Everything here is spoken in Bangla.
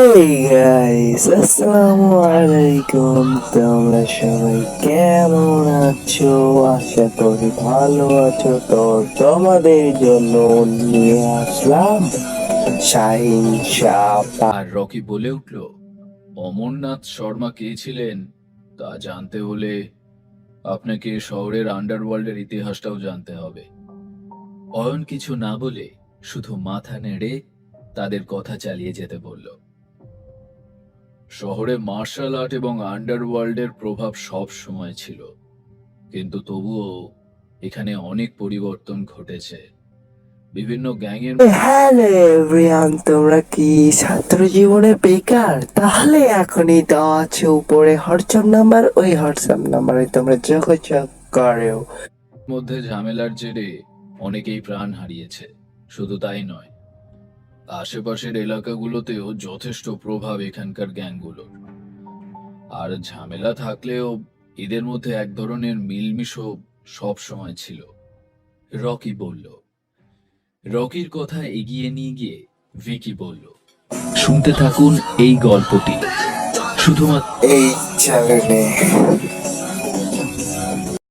এই গাইস, আসসালামু আলাইকুম। তোমরা সবাই কেমন আছো? আশা করি ভালো আছো। তো তোমাদের জন্য নিয়ে আসলাম শাহিন শাহ। আর রকি বলে উঠল, অমরনাথ শর্মা কে ছিলেন তা জানতে হলে আপনাকে শহরের আন্ডারওয়ার্ল্ডের ইতিহাসটাও জানতে হবে। অয়ন কিছু না বলে শুধু মাথা নেড়ে তাদের কথা চালিয়ে যেতে বলল। শহরে মার্শাল আর্ট এবং আন্ডারওয়ার্ল্ডের প্রভাব সব সময় ছিল, কিন্তু তবুও এখানে অনেক পরিবর্তন ঘটেছে। বিভিন্ন গ্যাংয়ের হ্যালো এভরিওয়ান, তোমরা কি ছাত্র জীবনে বেকার? তাহলে এখনই দেওয়া আছে উপরে হোয়াটসঅ্যাপ নাম্বার, ওই হোয়াটসঅ্যাপ নাম্বারে তোমরা যোগাযোগ করো। মধ্যে ঝামেলার জেরে অনেকেই প্রাণ হারিয়েছে। শুধু তাই নয়, আশেপাশের এলাকাগুলোতেও যথেষ্ট প্রভাব এখানকার গ্যাংগুলোর। আর ঝামেলা থাকলেও এদের মধ্যে এক ধরনের মিলমিশও সব সময় ছিল, রকি বলল। রকির কথা এগিয়ে নিয়ে গিয়ে ভিকি বলল, শুনতে থাকুন এই গল্পটি শুধুমাত্র এই চ্যানেলে।